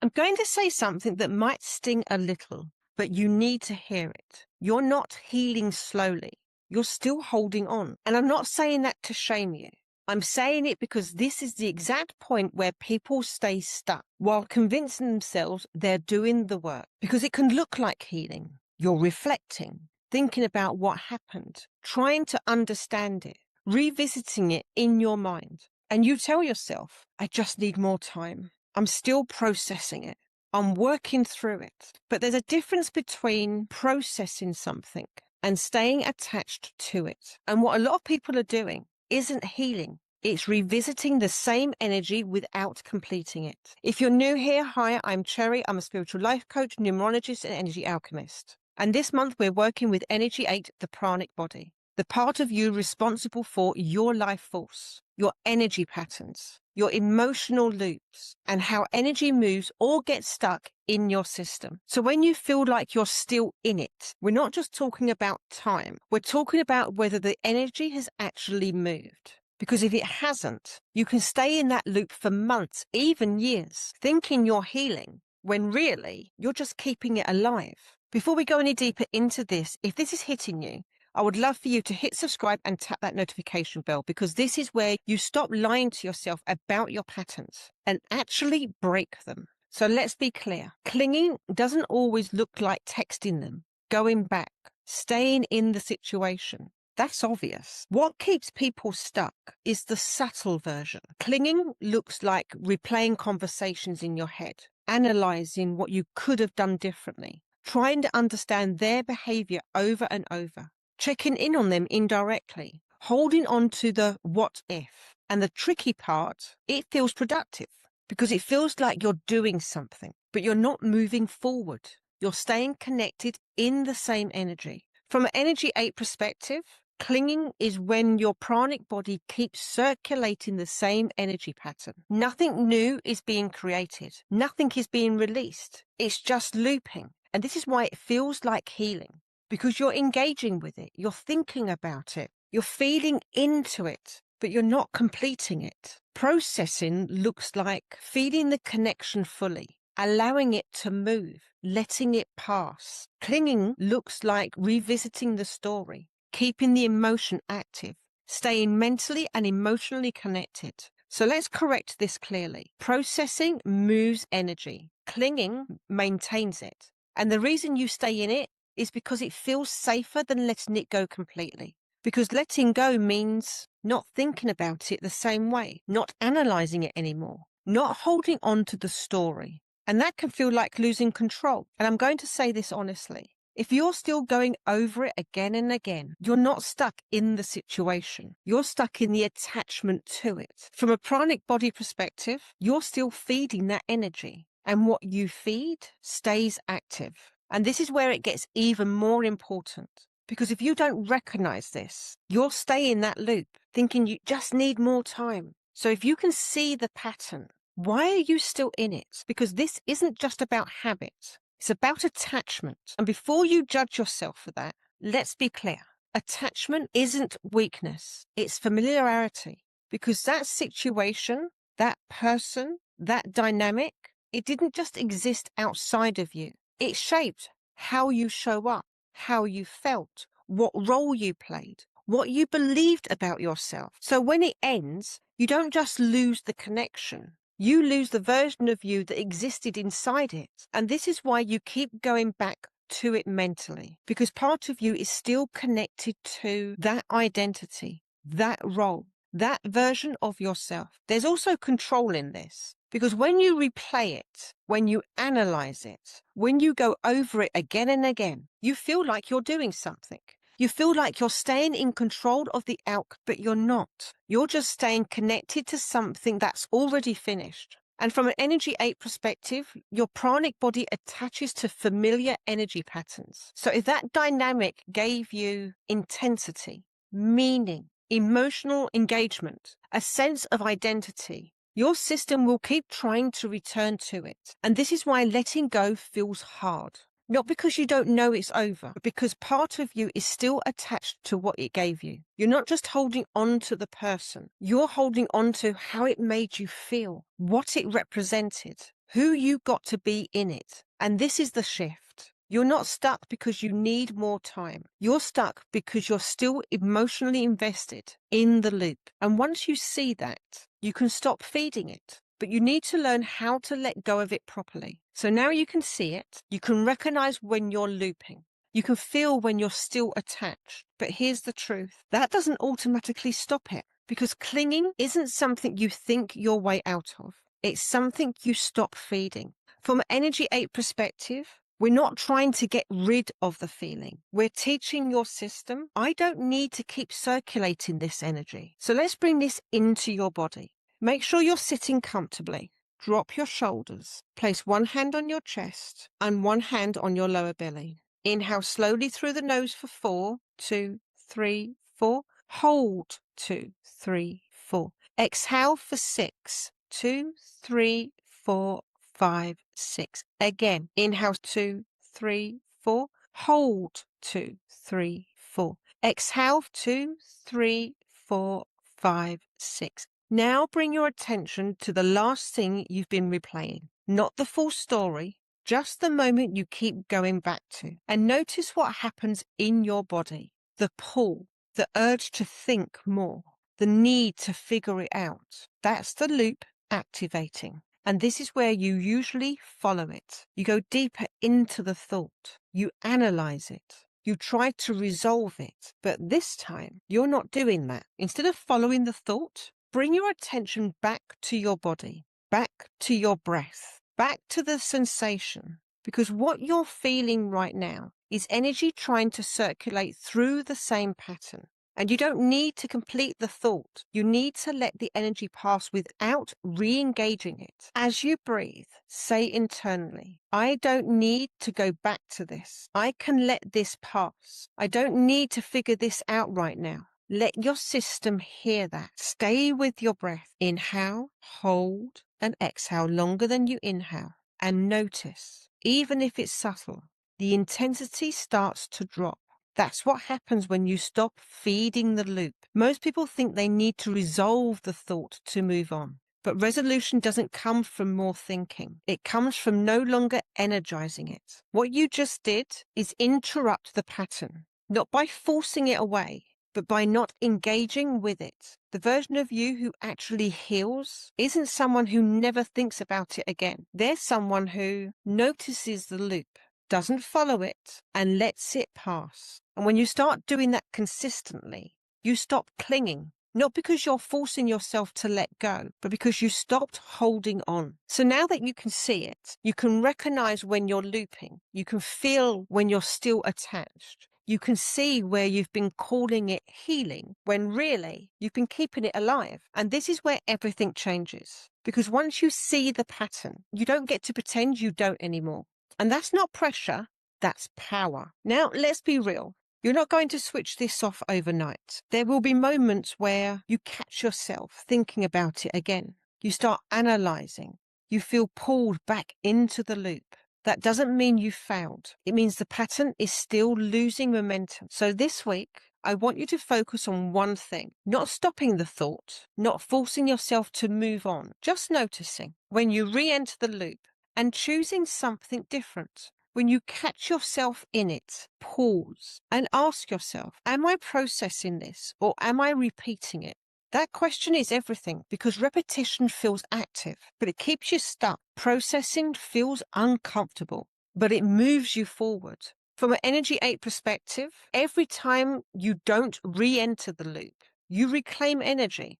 I'm going to say something that might sting a little, but you need to hear it. You're not healing slowly. You're still holding on. And I'm not saying that to shame you. I'm saying it because this is the exact point where people stay stuck while convincing themselves they're doing the work. Because it can look like healing. You're reflecting, thinking about what happened, trying to understand it, revisiting it in your mind. And you tell yourself, I just need more time. I'm still processing it. I'm working through it. But there's a difference between processing something and staying attached to it. And what a lot of people are doing isn't healing. It's revisiting the same energy without completing it. If you're new here, hi, I'm Cherry. I'm a spiritual life coach, numerologist, and energy alchemist. And this month we're working with Energy 8, the Pranic body, the part of you responsible for your life force, your energy patterns, your emotional loops, and how energy moves or gets stuck in your system. So when you feel like you're still in it, we're not just talking about time. We're talking about whether the energy has actually moved. Because if it hasn't, you can stay in that loop for months, even years, thinking you're healing, when really you're just keeping it alive. Before we go any deeper into this, if this is hitting you, I would love for you to hit subscribe and tap that notification bell, because this is where you stop lying to yourself about your patterns and actually break them. So let's be clear. Clinging doesn't always look like texting them, going back, staying in the situation. That's obvious. What keeps people stuck is the subtle version. Clinging looks like replaying conversations in your head, analysing what you could have done differently, trying to understand their behaviour over and over, checking in on them indirectly, holding on to the what if. And the tricky part, it feels productive because it feels like you're doing something, but you're not moving forward. You're staying connected in the same energy. From an Energy 8 perspective, clinging is when your pranic body keeps circulating the same energy pattern. Nothing new is being created. Nothing is being released. It's just looping. And this is why it feels like healing, because you're engaging with it. You're thinking about it. You're feeling into it, but you're not completing it. Processing looks like feeling the connection fully, allowing it to move, letting it pass. Clinging looks like revisiting the story, keeping the emotion active, staying mentally and emotionally connected. So let's correct this clearly. Processing moves energy. Clinging maintains it. And the reason you stay in it is because it feels safer than letting it go completely. Because letting go means not thinking about it the same way, not analysing it anymore, not holding on to the story. And that can feel like losing control. And I'm going to say this honestly. If you're still going over it again and again, you're not stuck in the situation. You're stuck in the attachment to it. From a pranic body perspective, you're still feeding that energy. And what you feed stays active. And this is where it gets even more important. Because if you don't recognize this, you'll stay in that loop, thinking you just need more time. So if you can see the pattern, why are you still in it? Because this isn't just about habit. It's about attachment. And before you judge yourself for that, let's be clear. Attachment isn't weakness. It's familiarity. Because that situation, that person, that dynamic, it didn't just exist outside of you. It shaped how you show up, how you felt, what role you played, what you believed about yourself. So when it ends, you don't just lose the connection. You lose the version of you that existed inside it. And this is why you keep going back to it mentally, because part of you is still connected to that identity, that role, that version of yourself. There's also control in this, because when you replay it, when you analyze it, when you go over it again and again, you feel like you're doing something. You feel like you're staying in control of the outcome, but you're not. You're just staying connected to something that's already finished. And from an Energy 8 perspective, your pranic body attaches to familiar energy patterns. So if that dynamic gave you intensity, meaning, emotional engagement, a sense of identity, your system will keep trying to return to it. And this is why letting go feels hard. Not because you don't know it's over, but because part of you is still attached to what it gave you. You're not just holding on to the person. You're holding on to how it made you feel, what it represented. who you got to be in it. And this is the shift. You're not stuck because you need more time. You're stuck because you're still emotionally invested in the loop. And once you see that, you can stop feeding it. But you need to learn how to let go of it properly. So now you can see it. You can recognize when you're looping. You can feel when you're still attached. But here's the truth. That doesn't automatically stop it, because clinging isn't something you think your way out of. It's something you stop feeding. From an Energy 8 perspective, we're not trying to get rid of the feeling. We're teaching your system, I don't need to keep circulating this energy. So let's bring this into your body. Make sure you're sitting comfortably. Drop your shoulders. Place one hand on your chest and one hand on your lower belly. Inhale slowly through the nose for 4, 2, 3, 4. Hold 2, 3, 4. Exhale for 6, 2, 3, 4, 5, 6. Again, inhale 2, 3, 4. Hold 2, 3, 4. Exhale 2, 3, 4, 5, 6. Now bring your attention to the last thing you've been replaying, not the full story, just the moment you keep going back to. And notice what happens in your body. The pull, the urge to think more, the need to figure it out. That's the loop activating. And this is where you usually follow it. You go deeper into the thought. You analyze it. You try to resolve it. But this time, you're not doing that. Instead of following the thought, bring your attention back to your body, back to your breath, back to the sensation. Because what you're feeling right now is energy trying to circulate through the same pattern. And you don't need to complete the thought. You need to let the energy pass without re-engaging it. As you breathe, say internally, I don't need to go back to this. I can let this pass. I don't need to figure this out right now. Let your system hear that. Stay with your breath. Inhale, hold, and exhale longer than you inhale. And notice, even if it's subtle, the intensity starts to drop. That's what happens when you stop feeding the loop. Most people think they need to resolve the thought to move on. But resolution doesn't come from more thinking. It comes from no longer energizing it. What you just did is interrupt the pattern, not by forcing it away, but by not engaging with it. The version of you who actually heals isn't someone who never thinks about it again. They're someone who notices the loop, doesn't follow it, and lets it pass. And when you start doing that consistently, you stop clinging, not because you're forcing yourself to let go, but because you stopped holding on. So now that you can see it, you can recognize when you're looping, you can feel when you're still attached. You can see where you've been calling it healing when really you've been keeping it alive. And this is where everything changes. Because once you see the pattern, you don't get to pretend you don't anymore. And that's not pressure, that's power. Now, let's be real. You're not going to switch this off overnight. There will be moments where you catch yourself thinking about it again. You start analyzing. You feel pulled back into the loop. That doesn't mean you failed. It means the pattern is still losing momentum. So this week, I want you to focus on one thing, not stopping the thought, not forcing yourself to move on, just noticing when you re-enter the loop and choosing something different. When you catch yourself in it, pause and ask yourself, am I processing this or am I repeating it? That question is everything, because repetition feels active, but it keeps you stuck. Processing feels uncomfortable, but it moves you forward. From an Energy 8 perspective, every time you don't re-enter the loop, you reclaim energy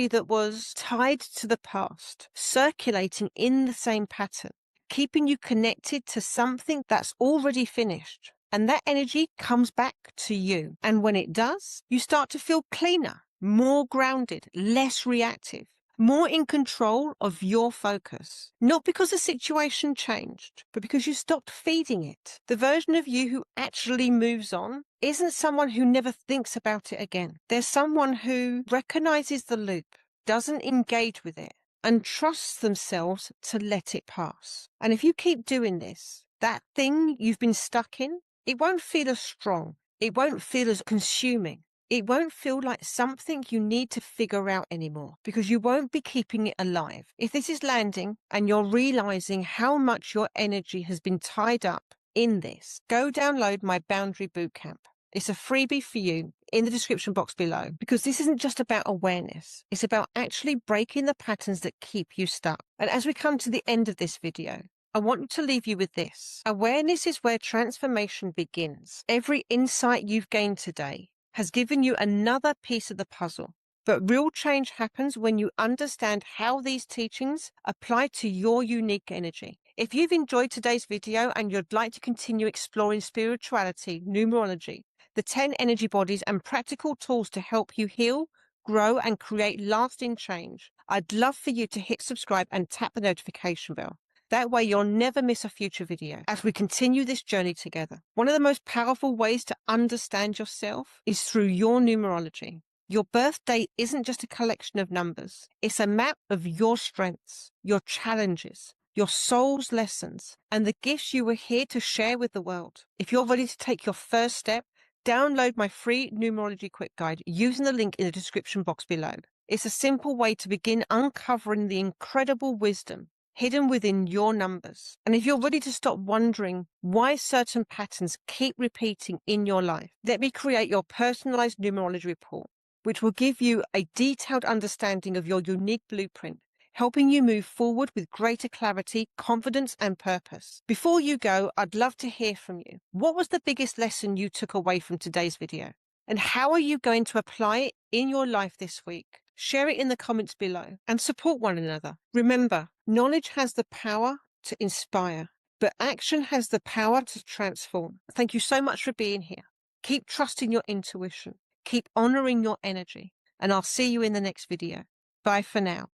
that was tied to the past, circulating in the same pattern, keeping you connected to something that's already finished. And that energy comes back to you. And when it does, you start to feel cleaner, more grounded, less reactive, more in control of your focus. Not because the situation changed, but because you stopped feeding it. The version of you who actually moves on isn't someone who never thinks about it again. There's someone who recognizes the loop, doesn't engage with it, and trusts themselves to let it pass. And if you keep doing this, that thing you've been stuck in, it won't feel as strong. It won't feel as consuming. It won't feel like something you need to figure out anymore because you won't be keeping it alive. If this is landing and you're realizing how much your energy has been tied up in this, go download my Boundary Bootcamp. It's a freebie for you in the description box below, because this isn't just about awareness. It's about actually breaking the patterns that keep you stuck. And as we come to the end of this video, I want to leave you with this. Awareness is where transformation begins. Every insight you've gained today has given you another piece of the puzzle. But real change happens when you understand how these teachings apply to your unique energy. If you've enjoyed today's video and you'd like to continue exploring spirituality, numerology, the 10 energy bodies and practical tools to help you heal, grow, and create lasting change, I'd love for you to hit subscribe and tap the notification bell. That way you'll never miss a future video as we continue this journey together. One of the most powerful ways to understand yourself is through your numerology. Your birth date isn't just a collection of numbers. It's a map of your strengths, your challenges, your soul's lessons, and the gifts you were here to share with the world. If you're ready to take your first step, download my free Numerology Quick Guide using the link in the description box below. It's a simple way to begin uncovering the incredible wisdom hidden within your numbers. And if you're ready to stop wondering why certain patterns keep repeating in your life, let me create your personalized numerology report, which will give you a detailed understanding of your unique blueprint, helping you move forward with greater clarity, confidence, and purpose. Before you go, I'd love to hear from you. What was the biggest lesson you took away from today's video? And how are you going to apply it in your life this week? Share it in the comments below and support one another. Remember, knowledge has the power to inspire, but action has the power to transform. Thank you so much for being here. Keep trusting your intuition. Keep honoring your energy. And I'll see you in the next video. Bye for now.